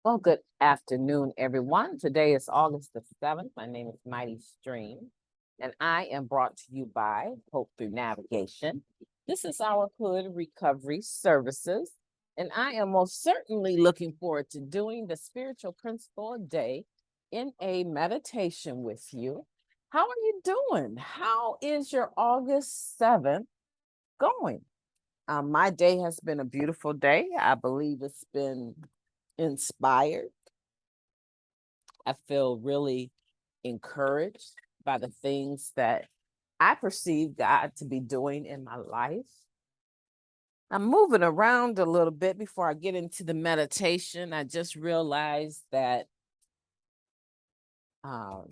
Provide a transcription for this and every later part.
Well, good afternoon, everyone. Today is August the 7th. My name is MightyStream, and I am brought to you by Hope Through Navigation. This is our Hood Recovery Services, and I am most certainly looking forward to doing the spiritual principle a day in a meditation with you. How are you doing? How is your August 7th going? My day has been a beautiful day. I believe it's been inspired. I feel really encouraged by the things that I perceive God to be doing in my life. I'm moving around a little bit before I get into the meditation. I just realized that um,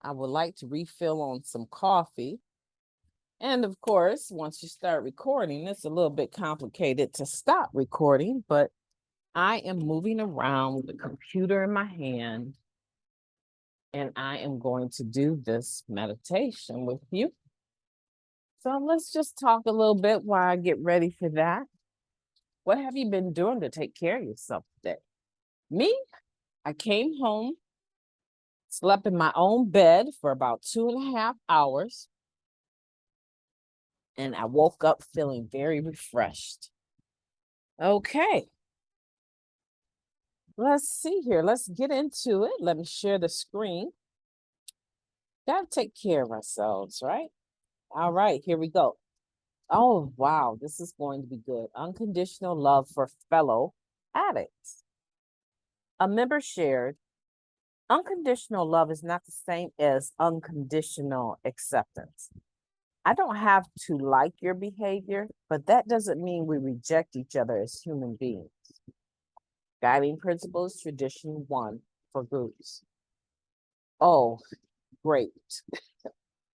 I would like to refill on some coffee. And of course, once you start recording, it's a little bit complicated to stop recording, but I am moving around with the computer in my hand, and I am going to do this meditation with you. So let's just talk a little bit while I get ready for that. What have you been doing to take care of yourself today? Me, I came home, slept in my own bed for about 2.5 hours, and I woke up feeling very refreshed. Okay, let's see here. Let's get into it. Let me share the screen. Gotta take care of ourselves, right? All right, here we go. Oh, wow, this is going to be good. Unconditional love for fellow addicts. A member shared, unconditional love is not the same as unconditional acceptance. I don't have to like your behavior, but that doesn't mean we reject each other as human beings. Guiding principles, tradition 1 for groups. Oh, great.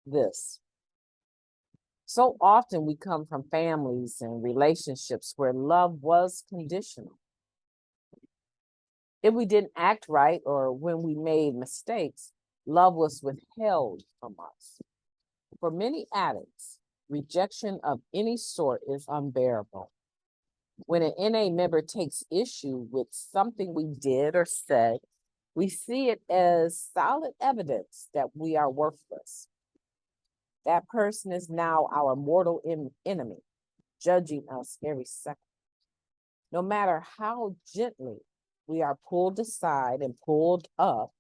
This. So often we come from families and relationships where love was conditional. If we didn't act right or when we made mistakes, love was withheld from us. For many addicts, rejection of any sort is unbearable. When an NA member takes issue with something we did or said, we see it as solid evidence that we are worthless. That person is now our mortal enemy, judging us every second. No matter how gently we are pulled aside and pulled up,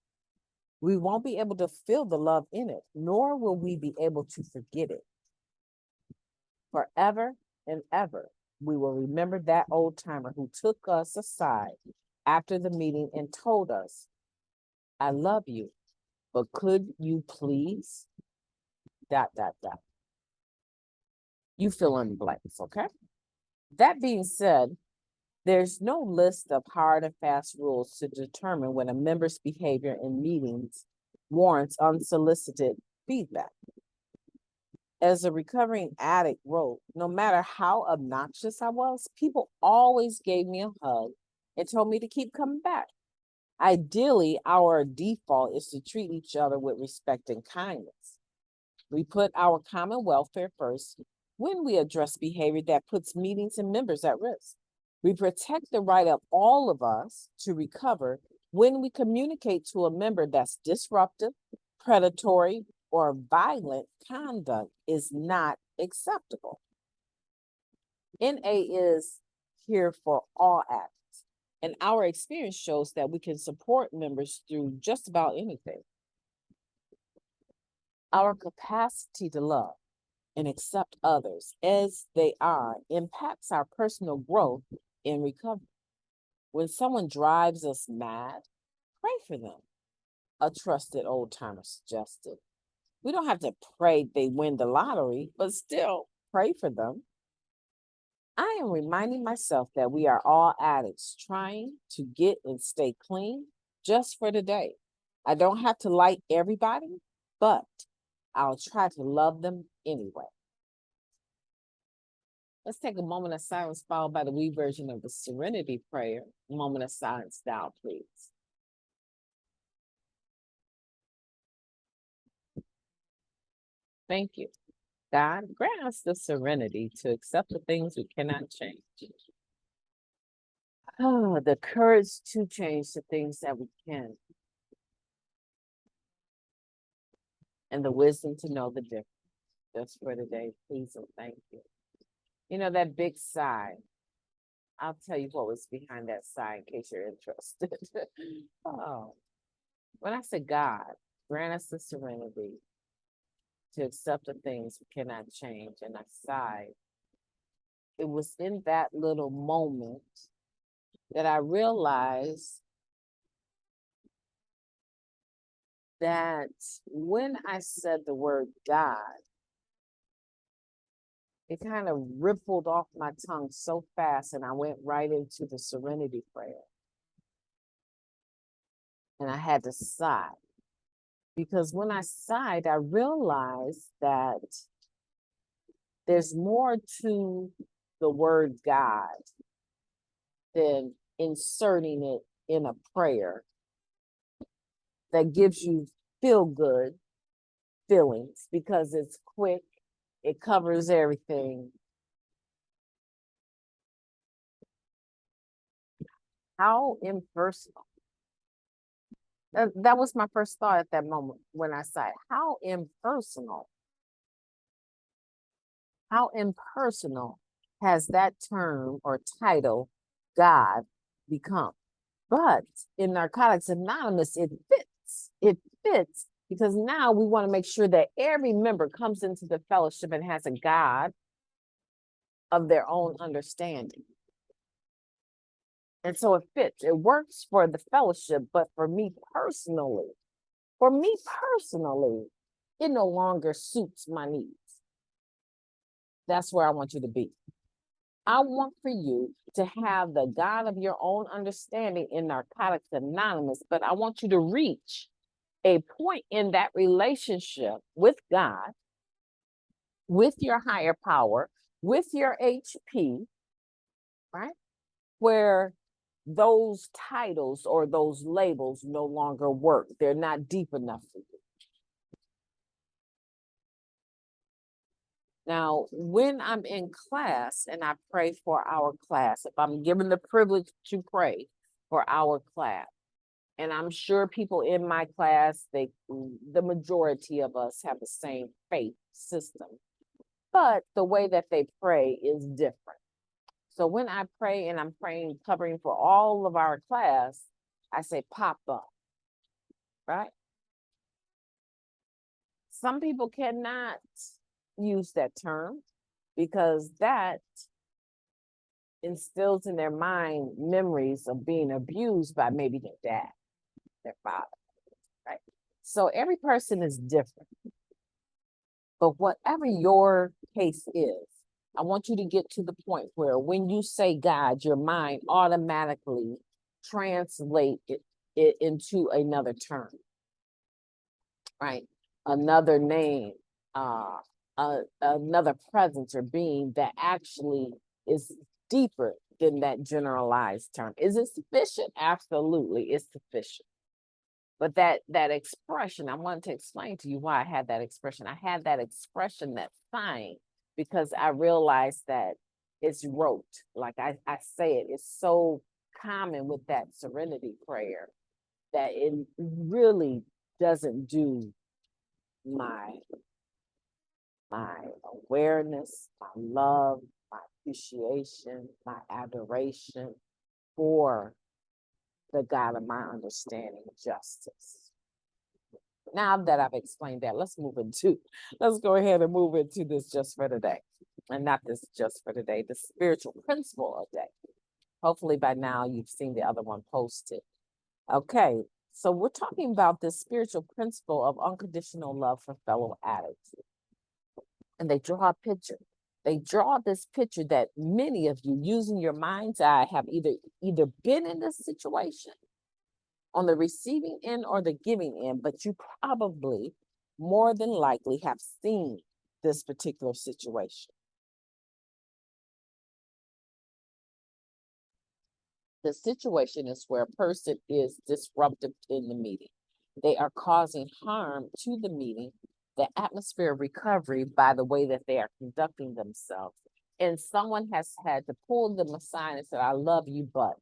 we won't be able to feel the love in it, nor will we be able to forget it. Forever and ever, we will remember that old timer who took us aside after the meeting and told us, I love you, but could you please, ... You fill in the blanks, okay? That being said, there's no list of hard and fast rules to determine when a member's behavior in meetings warrants unsolicited feedback. As a recovering addict wrote, no matter how obnoxious I was, people always gave me a hug and told me to keep coming back. Ideally, our default is to treat each other with respect and kindness. We put our common welfare first when we address behavior that puts meetings and members at risk. We protect the right of all of us to recover when we communicate to a member that's disruptive, predatory, or violent conduct is not acceptable. NA is here for all addicts, and our experience shows that we can support members through just about anything. Our capacity to love and accept others as they are impacts our personal growth in recovery. When someone drives us mad, pray for them, a trusted old timer suggested. We don't have to pray they win the lottery, but still pray for them. I am reminding myself that we are all addicts trying to get and stay clean just for today. I don't have to like everybody, but I'll try to love them anyway. Let's take a moment of silence followed by the we version of the Serenity Prayer. A moment of silence now, please. Thank you. God, grant us the serenity to accept the things we cannot change. The courage to change the things that we can, and the wisdom to know the difference. Just for today, please and thank you. You know, that big sigh, I'll tell you what was behind that sigh in case you're interested. Oh, when I said, God, grant us the serenity to accept the things we cannot change, and I sighed, it was in that little moment that I realized that when I said the word God, it kind of rippled off my tongue so fast, and I went right into the serenity prayer. And I had to sigh, because when I sighed, I realized that there's more to the word God than inserting it in a prayer that gives you feel good feelings, because it's quick, it covers everything. How impersonal. That was my first thought at that moment when I said, how impersonal. How impersonal has that term or title, God, become? But in Narcotics Anonymous, it fits. It fits because now we want to make sure that every member comes into the fellowship and has a God of their own understanding. And so it fits. It works for the fellowship, but for me personally, it no longer suits my needs. That's where I want you to be. I want for you to have the God of your own understanding in Narcotics Anonymous, but I want you to reach a point in that relationship with God, with your higher power, with your HP, right? Where those titles or those labels no longer work. They're not deep enough for you. Now, when I'm in class and I pray for our class, if I'm given the privilege to pray for our class, and I'm sure people in my class, the majority of us have the same faith system, but the way that they pray is different. So when I pray and I'm praying, covering for all of our class, I say pop up, right? Some people cannot use that term because that instills in their mind memories of being abused by maybe their dad, their father, right? So every person is different. But whatever your case is, I want you to get to the point where when you say God, your mind automatically translate it into another term, right? Another name, another presence or being that actually is deeper than that generalized term. Is it sufficient? Absolutely, it's sufficient. But that expression, I wanted to explain to you why I had that expression. I had that expression, that sign, because I realized that it's rote. Like I say it, it's so common with that serenity prayer that it really doesn't do my awareness, my love, my appreciation, my adoration for the God of my understanding justice. Now that I've explained that, let's go ahead and move into this just for today. And not this just for today, the spiritual principle of day. Hopefully by now you've seen the other one posted. Okay, so we're talking about this spiritual principle of unconditional love for fellow addicts. And they draw a picture. They draw this picture that many of you, using your mind's eye, have either been in this situation on the receiving end or the giving end, but you probably more than likely have seen this particular situation. The situation is where a person is disruptive in the meeting. They are causing harm to the meeting, the atmosphere of recovery by the way that they are conducting themselves. And someone has had to pull them aside and say, I love you, but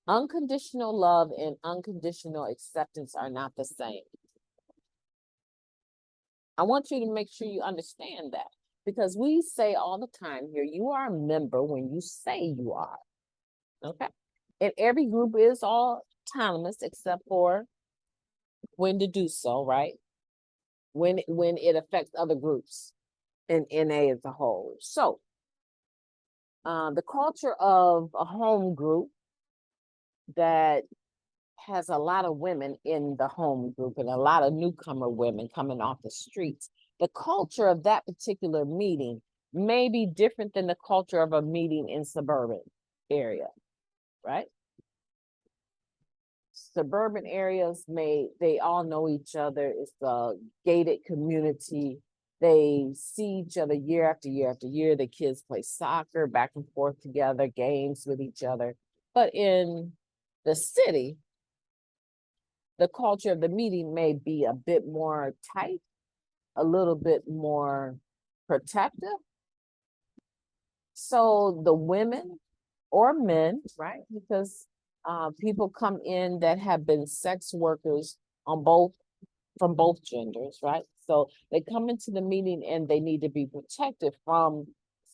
Unconditional love and unconditional acceptance are not the same. I want you to make sure you understand that, because we say all the time here, you are a member when you say you are. Okay. And every group is autonomous except for when to do so, right? When it affects other groups in NA as a whole. So the culture of a home group that has a lot of women in the home group and a lot of newcomer women coming off the streets, the culture of that particular meeting may be different than the culture of a meeting in suburban area, right? Suburban areas they all know each other. It's a gated community. They see each other year after year after year. The kids play soccer back and forth together, games with each other. But in the city, the culture of the meeting may be a bit more tight, a little bit more protective. So the women or men, right? Because people come in that have been sex workers on from both genders, right? So they come into the meeting and they need to be protected from,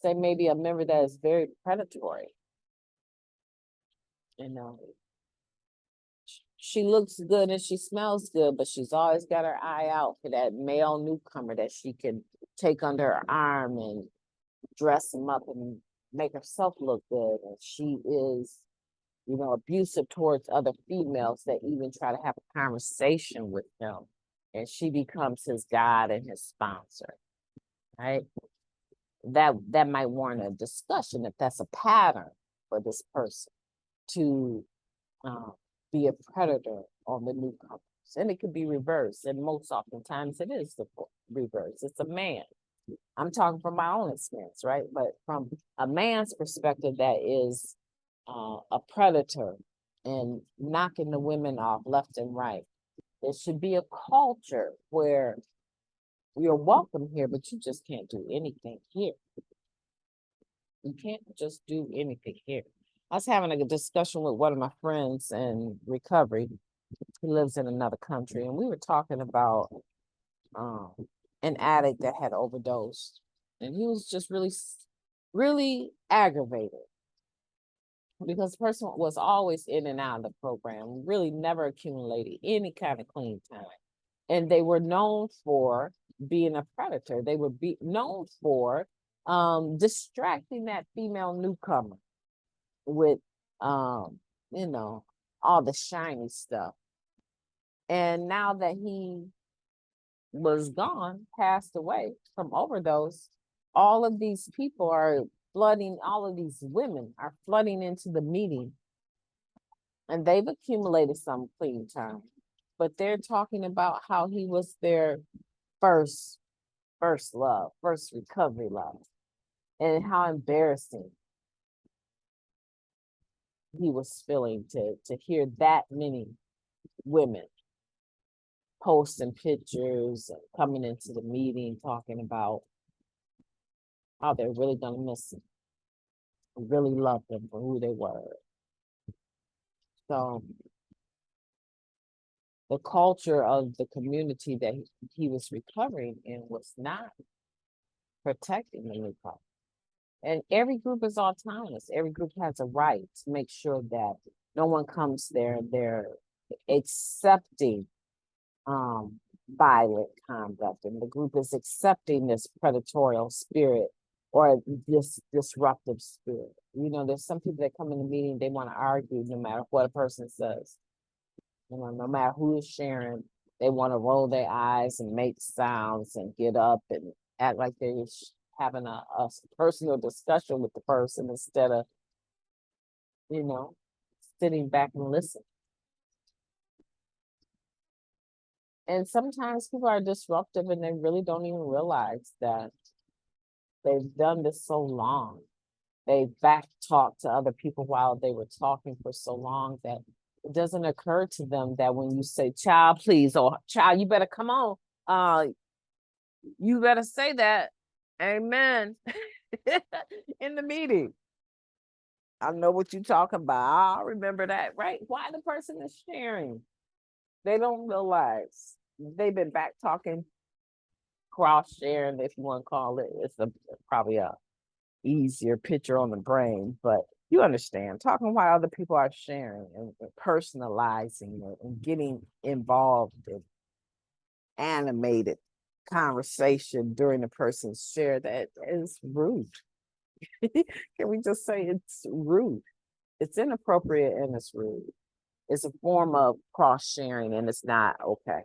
say, maybe a member that is very predatory. You know, she looks good and she smells good, but she's always got her eye out for that male newcomer that she can take under her arm and dress him up and make herself look good. And she is, you know, abusive towards other females that even try to have a conversation with him. And she becomes his god and his sponsor, right? That might warrant a discussion if that's a pattern for this person to be a predator on the newcomers. And it could be reversed. And most oftentimes it is the reverse. It's a man. I'm talking from my own experience, right? But from a man's perspective, that is a predator and knocking the women off left and right. There should be a culture where you're welcome here, but you just can't do anything here. You can't just do anything here. I was having a discussion with one of my friends in recovery who lives in another country, and we were talking about an addict that had overdosed, and he was just really aggravated because the person was always in and out of the program, really never accumulated any kind of clean time. And they were known for being a predator. They would be known for distracting that female newcomer with, you know, all the shiny stuff. And now that he was gone, passed away from overdose, all of these people are flooding, all of these women are flooding into the meeting, and they've accumulated some clean time, but they're talking about how he was their first love, first recovery love, and how embarrassing he was feeling to hear that many women posting pictures and coming into the meeting talking about how they're really gonna miss him, really love them for who they were. So the culture of the community that he was recovering in was not protecting the newcomer. And every group is autonomous. Every group has a right to make sure that no one comes there and they're accepting violent conduct, and the group is accepting this predatorial spirit or this disruptive spirit. You know, there's some people that come in the meeting, they want to argue no matter what a person says. You know, no matter who is sharing, they want to roll their eyes and make sounds and get up and act like they're having a personal discussion with the person instead of, you know, sitting back and listening. And sometimes people are disruptive and they really don't even realize that they've done this so long. They back talked to other people while they were talking for so long that it doesn't occur to them that when you say, child, please, or child, you better come on. You better say that. Amen. In the meeting. I know what you're talking about. I remember that, right? Why the person is sharing? They don't realize they've been back talking, cross sharing, if you want to call it. It's probably a easier picture on the brain, but you understand, talking while other people are sharing and personalizing it and getting involved in animated conversation during the person's share. That is rude. Can we just say it's rude? It's inappropriate and it's rude. It's a form of cross sharing and it's not okay.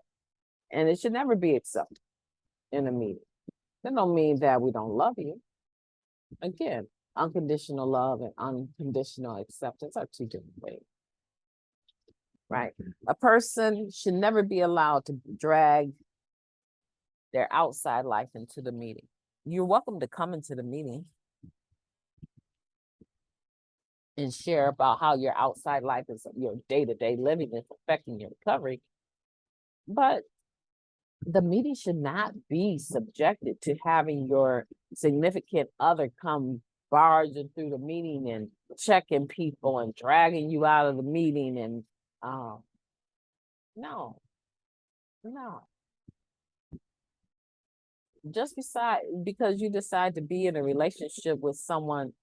And it should never be accepted in a meeting. That don't mean that we don't love you. Again, unconditional love and unconditional acceptance are two different things. Right? A person should never be allowed to drag their outside life into the meeting. You're welcome to come into the meeting and share about how your outside life is, your day-to-day living is affecting your recovery. But the meeting should not be subjected to having your significant other come barging through the meeting and checking people and dragging you out of the meeting. And no. Just because you decide to be in a relationship with someone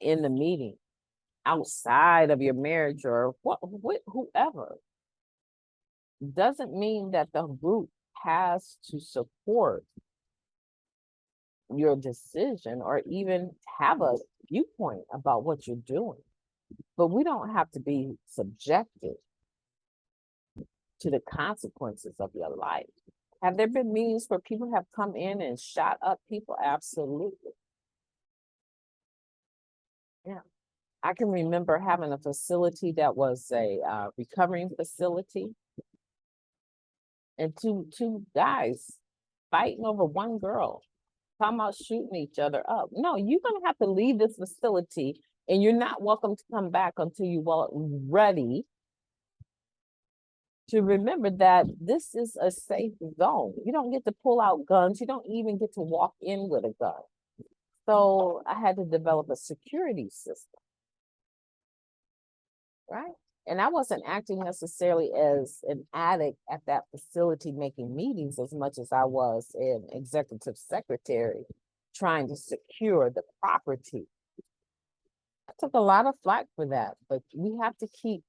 in the meeting outside of your marriage or whoever, doesn't mean that the group has to support your decision or even have a viewpoint about what you're doing. But we don't have to be subjected to the consequences of your life. Have there been meetings where people have come in and shot up people? Absolutely. Yeah. I can remember having a facility that was a recovering facility, and two guys fighting over one girl, talking about shooting each other up. No, you're gonna have to leave this facility, and you're not welcome to come back until you're ready to remember that this is a safe zone. You don't get to pull out guns. You don't even get to walk in with a gun. So I had to develop a security system, right? And I wasn't acting necessarily as an addict at that facility making meetings as much as I was an executive secretary trying to secure the property. I took a lot of flack for that, but we have to keep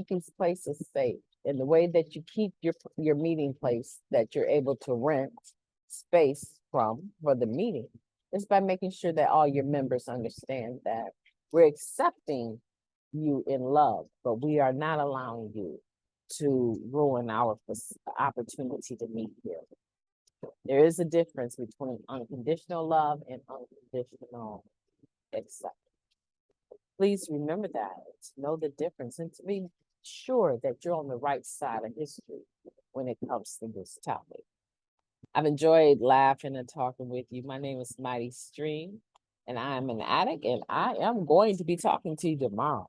these places safe. And the way that you keep your meeting place that you're able to rent space from for the meeting is by making sure that all your members understand that we're accepting you in love, but we are not allowing you to ruin our opportunity to meet here. There is a difference between unconditional love and unconditional acceptance. Please remember that, to know the difference and to be sure that you're on the right side of history when it comes to this topic. I've enjoyed laughing and talking with you. My name is MightyStream, and I am an addict, and I am going to be talking to you tomorrow.